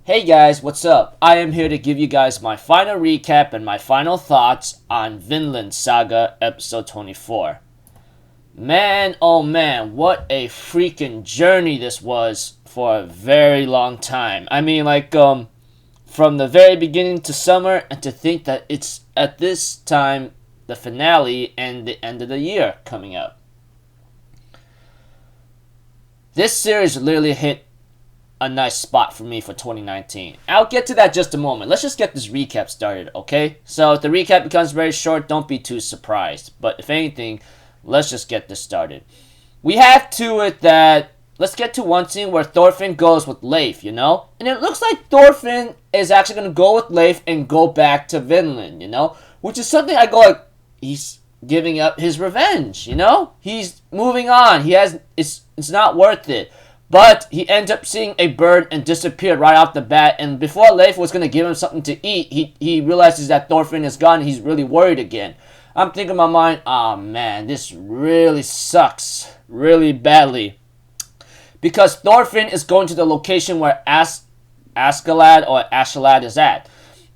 Hey guys, what's up? I am here to give you guys my final recap and my final thoughts on Vinland Saga episode 24. Man, oh man, what a freaking journey this was for a very long time. From the very beginning to summer, and to think that it's at this time the finale and the end of the year coming up. This series literally hit a nice spot for me for 2019. I'll get to that just a moment. Let's just get this recap started, okay? So if the recap becomes very short, don't be too surprised. But if anything, let's just get this started. We have to it that, let's get to one scene where Thorfinn goes with Leif, you know? And it looks like Thorfinn is actually going to go with Leif and go back to Vinland, you know? Which is something I go like, he's giving up his revenge, you know? He's moving on. It's not worth it. But he ends up seeing a bird and disappeared right off the bat. And before Leif was going to give him something to eat, he realizes that Thorfinn is gone and he's really worried again. I'm thinking in my mind, oh man, this really sucks. Really badly. Because Thorfinn is going to the location where Askeladd is at.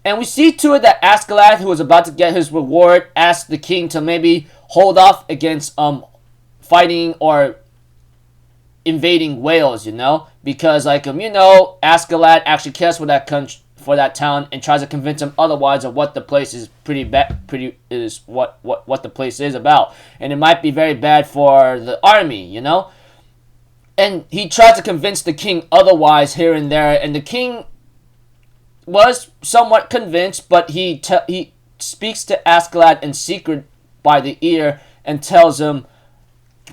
And we see to it that Askeladd, who was about to get his reward, asks the king to maybe hold off against fighting or invading Wales, you know, because Askeladd actually cares for that country, for that town, and tries to convince him otherwise of what the place is what the place is about, and it might be very bad for the army, you know. And he tries to convince the king otherwise here and there, and the king was somewhat convinced, but he speaks to Askeladd in secret by the ear and tells him,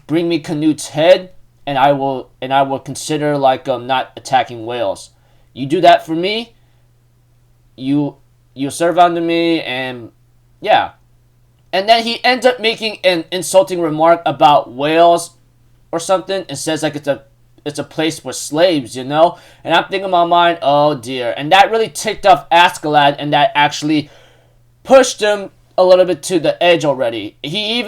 "Bring me Canute's head, and I will consider not attacking Wales. You do that for me, you serve under me," and yeah. And then he ends up making an insulting remark about Wales or something, and says it's a place for slaves, you know. And I'm thinking in my mind, oh dear. And that really ticked off Askeladd, and that actually pushed him a little bit to the edge already. He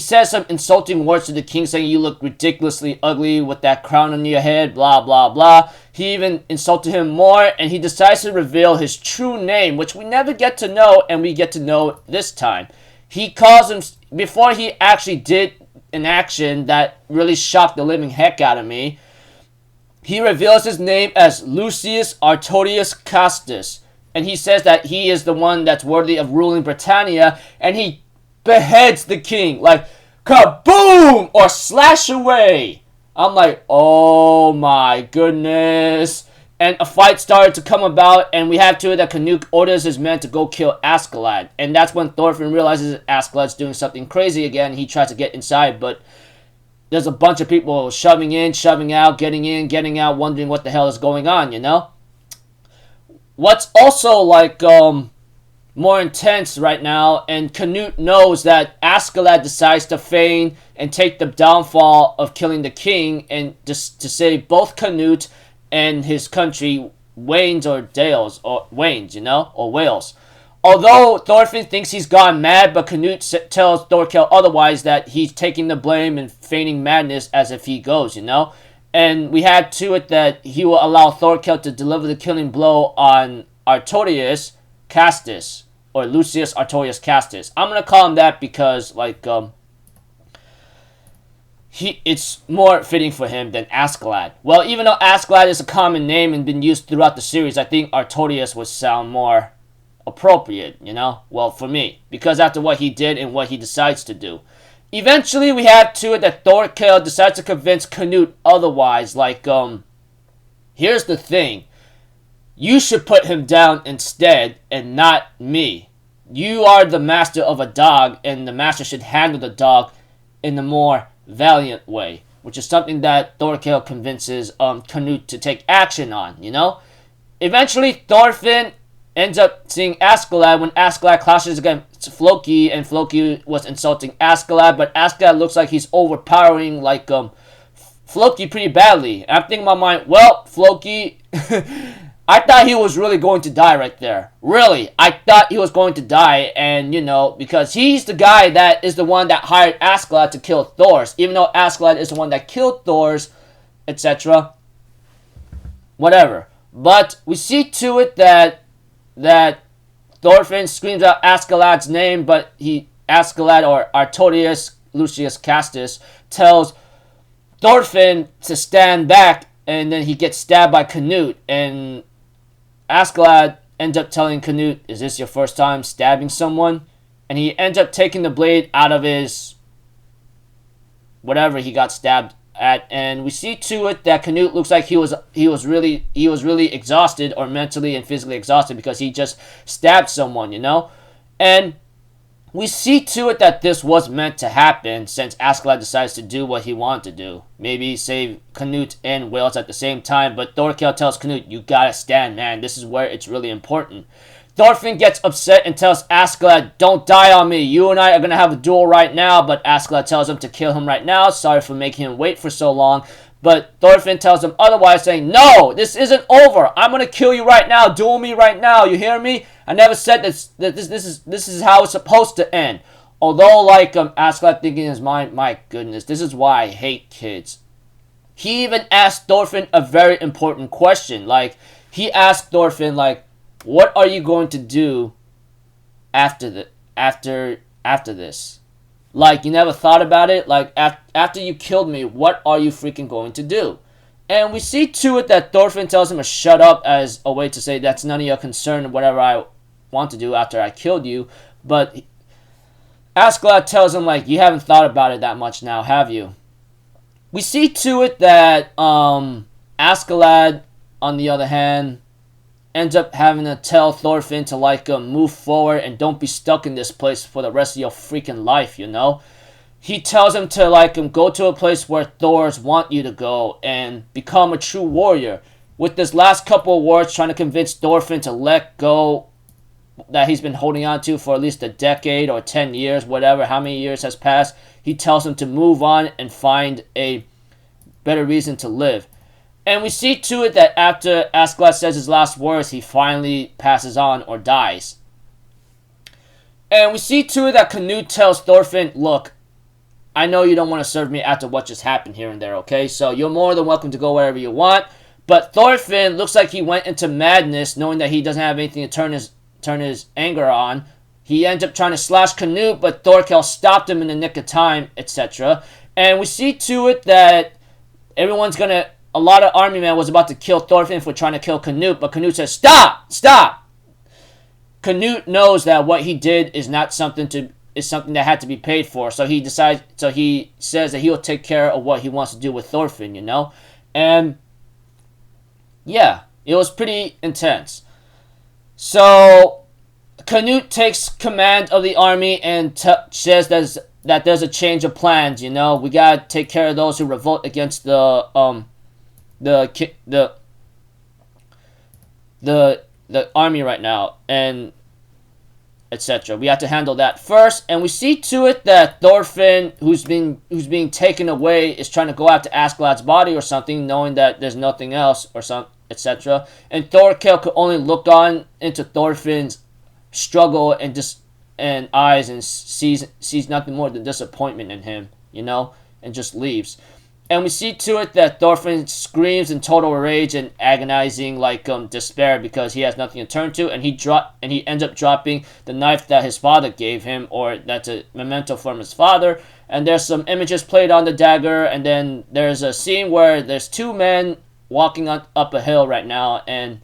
says some insulting words to the king, saying, "You look ridiculously ugly with that crown on your head, blah blah blah." He even insulted him more, and he decides to reveal his true name, which we never get to know, and we get to know this time. He calls him, before he actually did an action that really shocked the living heck out of me, he reveals his name as Lucius Artorius Castus. And he says that he is the one that's worthy of ruling Britannia, and he beheads the king, like, kaboom, or slash away. I'm like, oh my goodness. And a fight started to come about, and we have to it that Canute orders his men to go kill Askeladd. And that's when Thorfinn realizes that Askeladd's doing something crazy again. He tries to get inside, but there's a bunch of people shoving in, shoving out, getting in, getting out, wondering what the hell is going on, you know? What's also more intense right now, and Canute knows that Askeladd decides to feign and take the downfall of killing the king, and just to save both Canute and his country, Waynes or Dales, or Waynes, you know, or Wales. Although Thorfinn thinks he's gone mad, but Canute tells Thorkel otherwise, that he's taking the blame and feigning madness as if he goes, you know. And we had to it that he will allow Thorkel to deliver the killing blow on Artorius Castus, or Lucius Artorius Castus. I'm gonna call him that because it's more fitting for him than Askeladd. Well, even though Askeladd is a common name and been used throughout the series, I think Artorius would sound more appropriate, you know? Well, for me, because after what he did and what he decides to do. Eventually, we have to it that Thorkel decides to convince Canute otherwise. Here's the thing. You should put him down instead, and not me. You are the master of a dog, and the master should handle the dog in a more valiant way. Which is something that Thorkel convinces Canute to take action on, you know? Eventually, Thorfinn ends up seeing Askeladd when Askeladd clashes against Floki, and Floki was insulting Askeladd, but Askeladd looks like he's overpowering Floki pretty badly. And I'm thinking in my mind, well, Floki, I thought he was really going to die right there. Really, I thought he was going to die, and you know, because he's the guy that is the one that hired Askeladd to kill Thors, even though Askeladd is the one that killed Thors, etc. Whatever. But we see to it that Thorfinn screams out Askeladd's name, but Askeladd, or Artorius Lucius Castus, tells Thorfinn to stand back, and then he gets stabbed by Canute, and Askeladd ends up telling Canute, "Is this your first time stabbing someone?" And he ends up taking the blade out of his whatever he got stabbed at, and we see to it that Canute looks like he was really exhausted, or mentally and physically exhausted, because he just stabbed someone, and we see to it that this was meant to happen, since Askeladd decides to do what he wanted to do. Maybe save Canute and Wales at the same time, but Thorkel tells Canute, "You gotta stand, man. This is where it's really important." Thorfinn gets upset and tells Askeladd, "Don't die on me. You and I are gonna have a duel right now," but Askeladd tells him to kill him right now. Sorry for making him wait for so long. But Thorfinn tells him otherwise, saying, "No, this isn't over. I'm gonna kill you right now. Duel me right now. You hear me? I never said this is how it's supposed to end." Although, Askeladd thinking in his mind, "My goodness, this is why I hate kids." He even asked Thorfinn a very important question. He asked Thorfinn, "What are you going to do after this? You never thought about it? After you killed me, what are you freaking going to do?" And we see to it that Thorfinn tells him to shut up, as a way to say, "That's none of your concern, whatever I want to do after I killed you." But Askeladd tells him, "You haven't thought about it that much now, have you?" We see to it that Askeladd, on the other hand, ends up having to tell Thorfinn to move forward and don't be stuck in this place for the rest of your freaking life, He tells him to go to a place where Thors want you to go and become a true warrior. With this last couple of words, trying to convince Thorfinn to let go that he's been holding on to for at least a decade or 10 years, whatever, how many years has passed, he tells him to move on and find a better reason to live. And we see to it that after Askeladd says his last words, he finally passes on or dies. And we see to it that Canute tells Thorfinn, "Look, I know you don't want to serve me after what just happened here and there, okay? So you're more than welcome to go wherever you want." But Thorfinn looks like he went into madness, knowing that he doesn't have anything to turn his anger on. He ends up trying to slash Canute, but Thorkel stopped him in the nick of time, etc. And we see to it that a lot of army men was about to kill Thorfinn for trying to kill Canute, but Canute says, "Stop! Stop!" Canute knows that what he did is something that had to be paid for, so he says that he'll take care of what he wants to do with Thorfinn, And yeah, it was pretty intense. So Canute takes command of the army and says that there's a change of plans, We gotta take care of those who revolt against the army right now, and etc. We have to handle that first, and we see to it that Thorfinn, who's being taken away, is trying to go after Askeladd's body or something, knowing that there's nothing else or etc. And Thorkel could only look on into Thorfinn's struggle and eyes and sees nothing more than disappointment in him, and just leaves. And we see to it that Thorfinn screams in total rage and agonizing despair because he has nothing to turn to, and he ends up dropping the knife that his father gave him, or that's a memento from his father. And there's some images played on the dagger, and then there's a scene where there's two men walking up a hill right now, and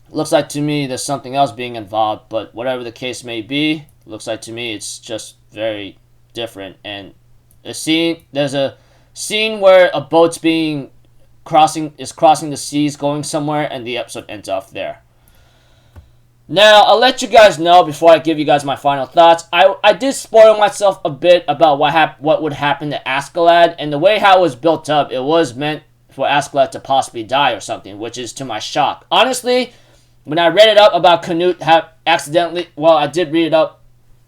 looks like to me there's something else being involved, but whatever the case may be, looks like to me it's just very different. And there's a scene where a boat's crossing the seas going somewhere, and the episode ends off there. Now, I'll let you guys know before I give you guys my final thoughts. I did spoil myself a bit about what would happen to Askeladd, and the way how it was built up, it was meant for Askeladd to possibly die or something, which is to my shock. Honestly, when I read it up about Canute I did read it up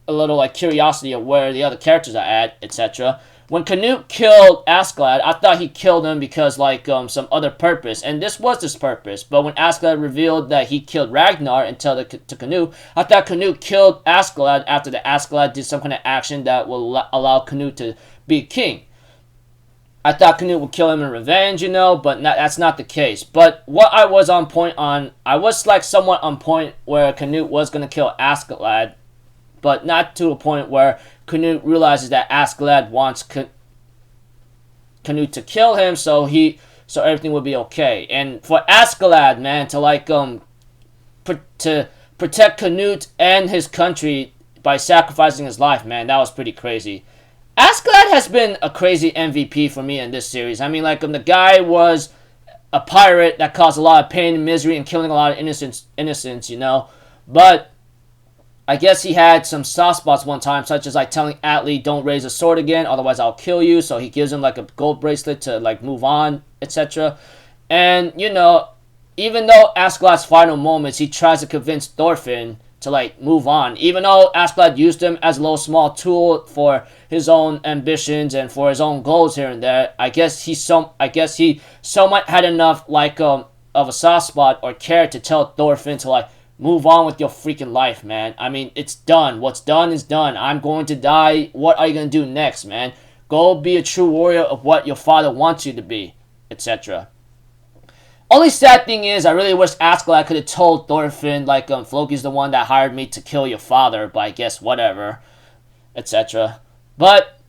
a little curiosity of where the other characters are at, etc. When Canute killed Askeladd, I thought he killed him because some other purpose, and this was his purpose. But when Askeladd revealed that he killed Ragnar and told it to Canute, I thought Canute killed Askeladd after the Askeladd did some kind of action that will allow Canute to be king. I thought Canute would kill him in revenge, you know, but that's not the case. But what I was on point on, I was like somewhat on point where Canute was going to kill Askeladd, but not to a point where Canute realizes that Askeladd wants Canute to kill him, so everything would be okay. And for Askeladd, man, to like to protect Canute and his country by sacrificing his life, man, that was pretty crazy. Askeladd has been a crazy MVP for me in this series. I mean, like, the guy was a pirate that caused a lot of pain and misery and killing a lot of innocents, you know. But I guess he had some soft spots one time, such as like telling Atli, don't raise a sword again, otherwise I'll kill you. So he gives him like a gold bracelet to like move on, etc. And, you know, even though Askeladd's final moments, he tries to convince Thorfinn to like move on, even though Askeladd used him as a little small tool for his own ambitions and for his own goals here and there. I guess he somewhat had enough like of a soft spot or care to tell Thorfinn to like move on with your freaking life, man. I mean, it's done. What's done is done. I'm going to die. What are you gonna do next, man? Go be a true warrior of what your father wants you to be, etc. Only sad thing is, I really wish Askeladd could have told Thorfinn, like, Floki's the one that hired me to kill your father, but I guess whatever, etc. But,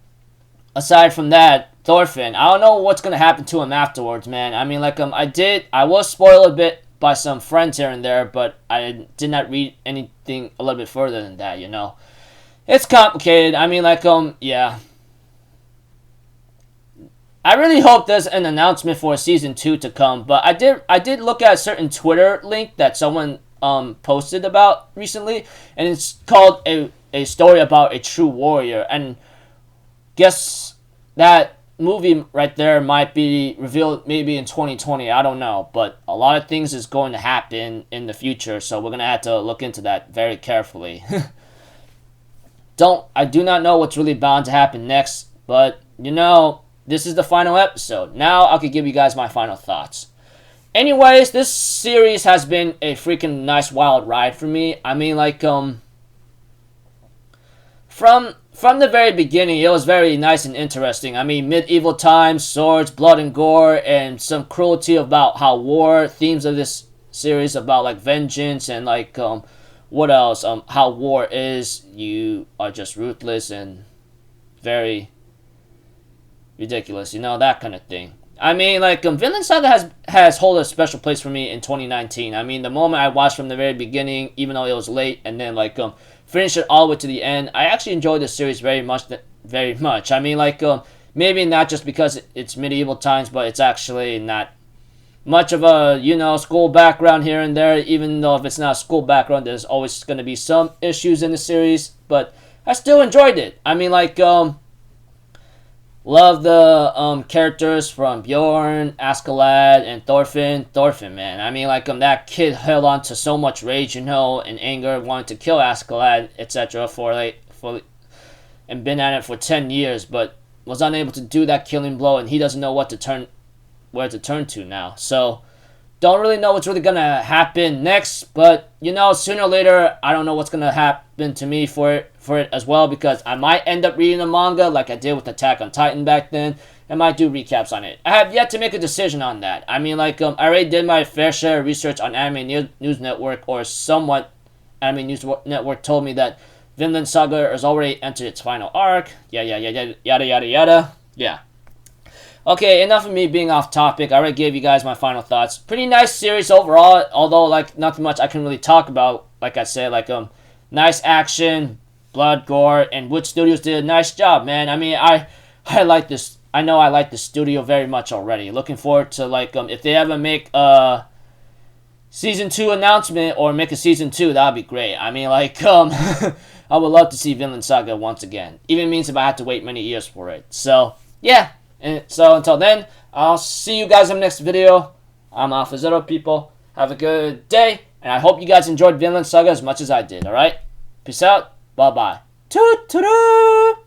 aside from that, Thorfinn, I don't know what's going to happen to him afterwards, man. I mean, like, I was spoiled a bit by some friends here and there, but I did not read anything a little bit further than that, you know. It's complicated. I mean, like, yeah. I really hope there's an announcement for season 2 to come, but I did look at a certain Twitter link that someone posted about recently, and it's called a story about a true warrior, and guess that movie right there might be revealed maybe in 2020, I don't know, but a lot of things is going to happen in the future, so we're going to have to look into that very carefully. I do not know what's really bound to happen next, but, you know, this is the final episode. Now I could give you guys my final thoughts. Anyways, this series has been a freaking nice wild ride for me. I mean, like, from the very beginning, it was very nice and interesting. I mean, medieval times, swords, blood and gore, and some cruelty about how war, themes of this series about, like, vengeance and, like, what else? How war is. You are just ruthless and very ridiculous, you know, that kind of thing. I mean, like, Vinland Saga has held a special place for me in 2019. I mean, the moment I watched from the very beginning, even though it was late, and then, like, finished it all the way to the end, I actually enjoyed this series very much. I mean, like, maybe not just because it's medieval times, but it's actually not much of a, you know, school background here and there. Even though if it's not a school background, there's always going to be some issues in the series, but I still enjoyed it. I mean, like, love the characters from Bjorn, Askeladd, and Thorfinn. Thorfinn, man. I mean, like, that kid held on to so much rage, you know, and anger, wanted to kill Askeladd, etc. and been at it for 10 years, but was unable to do that killing blow, and he doesn't know where to turn to now. So, don't really know what's really gonna happen next, but, you know, sooner or later, I don't know what's gonna happen to me for it as well, because I might end up reading the manga like I did with Attack on Titan back then, and might do recaps on it. I have yet to make a decision on that. I mean, like, I already did my fair share of research on Anime News Network, or somewhat Anime News Network told me that Vinland Saga has already entered its final arc, yada yada. Yeah. Okay, enough of me being off topic. I already gave you guys my final thoughts. Pretty nice series overall, although, like, nothing much I can really talk about. Like I said, like, nice action, blood, gore, and Wood Studios did a nice job, man. I mean, I like this. I know I like the studio very much already. Looking forward to, like, if they ever make a season 2 announcement or make a season 2, that'd be great. I mean, like, I would love to see Vinland Saga once again. Even means if I had to wait many years for it. So, yeah. And so until then, I'll see you guys in the next video. I'm AlphaZero, people. Have a good day, and I hope you guys enjoyed Vinland Saga as much as I did, alright? Peace out. Bye-bye. Toot-toot-toot!